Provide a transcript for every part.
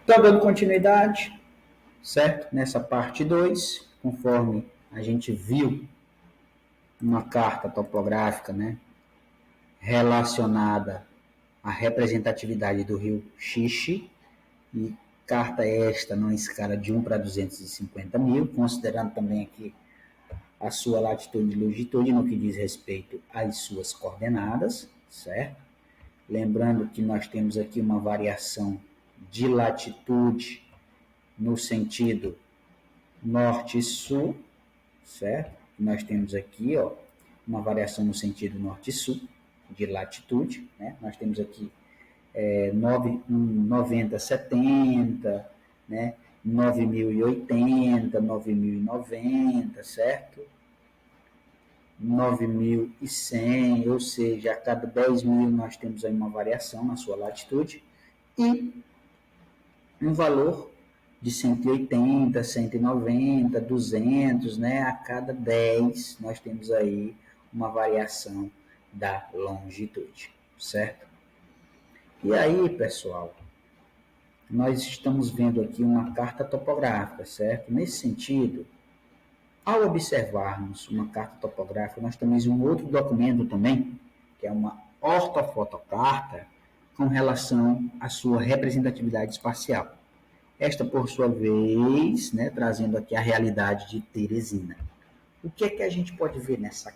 Então, dando continuidade, certo? Nessa parte 2, conforme a gente viu uma carta topográfica, né, relacionada à representatividade do rio Xixi, e carta esta numa escala de 1 para 250 mil, considerando também aqui a sua latitude e longitude no que diz respeito às suas coordenadas, certo? Lembrando que nós temos aqui uma variação de latitude no sentido norte e sul, certo? Nós temos aqui, ó, uma variação no sentido norte e sul de latitude, né? Nós temos aqui 90, 70, né? 9.080, 9.090, certo? 9.100, ou seja, a cada 10 mil nós temos aí uma variação na sua latitude e um valor de 180, 190, 200, né? A cada 10 nós temos aí uma variação da longitude, certo? E aí, pessoal, nós estamos vendo aqui uma carta topográfica, certo? Nesse sentido, ao observarmos uma carta topográfica, nós temos um outro documento também, que é uma ortofotocarta, com relação à sua representatividade espacial. Esta, por sua vez, né, trazendo aqui a realidade de Teresina. O que é que a gente pode ver nessa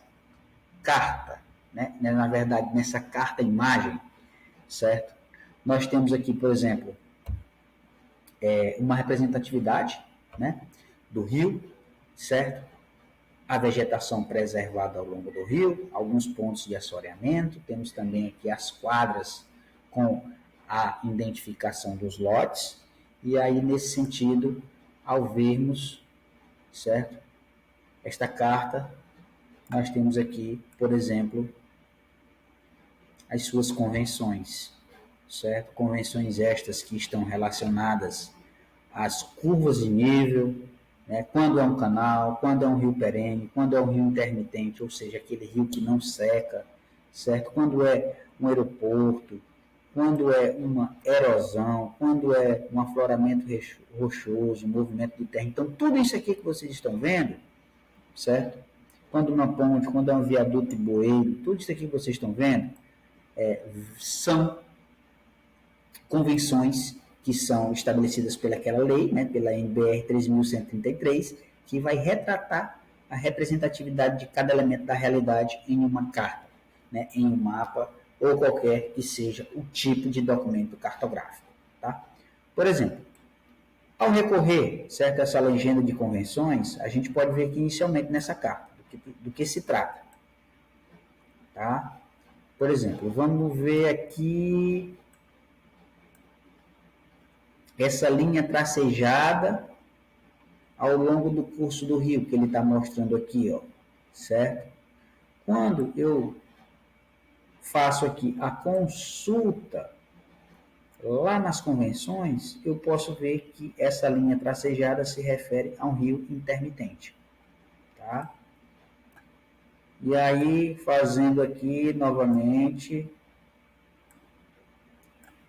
carta, né? Na verdade, nessa carta-imagem, certo? Nós temos aqui, por exemplo, uma representatividade, né, do rio, certo? A vegetação preservada ao longo do rio, alguns pontos de assoreamento, temos também aqui as quadras com a identificação dos lotes, e aí, nesse sentido, ao vermos, certo, esta carta, nós temos aqui, por exemplo, as suas convenções, certo? Convenções estas que estão relacionadas às curvas de nível, né? Quando é um canal, quando é um rio perene, quando é um rio intermitente, ou seja, aquele rio que não seca, certo? Quando é um aeroporto, quando é uma erosão, quando é um afloramento rochoso, movimento de terra. Então, tudo isso aqui que vocês estão vendo, certo? Quando uma ponte, quando é um viaduto de bueiro, tudo isso aqui que vocês estão vendo são convenções que são estabelecidas pelaquela lei, né, pela NBR 3.133, que vai retratar a representatividade de cada elemento da realidade em uma carta, né, em um mapa ou qualquer que seja o tipo de documento cartográfico. Tá? Por exemplo, ao recorrer, certo, a essa legenda de convenções, a gente pode ver aqui inicialmente nessa carta do que se trata. Tá? Por exemplo, vamos ver aqui essa linha tracejada ao longo do curso do rio, que ele está mostrando aqui, ó, certo? Quando eu faço aqui a consulta lá nas convenções, eu posso ver que essa linha tracejada se refere a um rio intermitente, tá? E aí, fazendo aqui novamente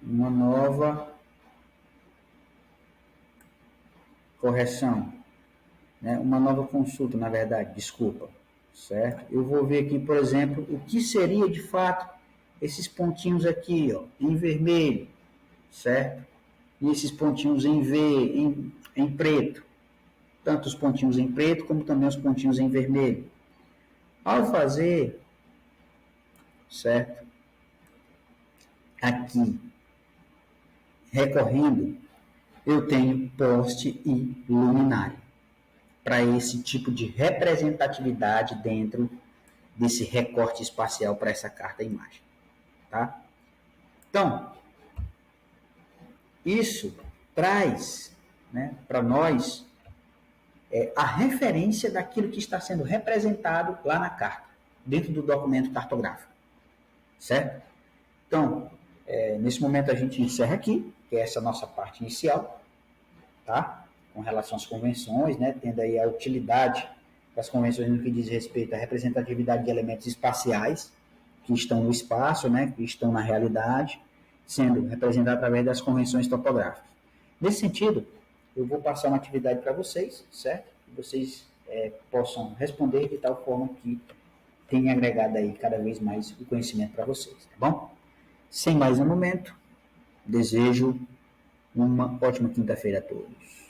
uma nova correção, né? Uma nova consulta, na verdade, desculpa, certo? Eu vou ver aqui, por exemplo, o que seria de fato esses pontinhos aqui, ó, em vermelho, certo? E esses pontinhos em preto, tanto os pontinhos em preto como também os pontinhos em vermelho. Ao fazer, certo? Aqui, recorrendo, eu tenho poste e luminária para esse tipo de representatividade dentro desse recorte espacial para essa carta-imagem. Tá? Então, isso traz, né, para nós a referência daquilo que está sendo representado lá na carta, dentro do documento cartográfico. Certo? Então, nesse momento a gente encerra aqui, que é essa nossa parte inicial, tá? Com relação às convenções, né? Tendo aí a utilidade das convenções no que diz respeito à representatividade de elementos espaciais que estão no espaço, né? Que estão na realidade, sendo representados através das convenções topográficas. Nesse sentido, eu vou passar uma atividade para vocês, certo? Que vocês possam responder de tal forma que tenha agregado aí cada vez mais o conhecimento para vocês, tá bom? Sem mais um momento, desejo uma ótima quinta-feira a todos.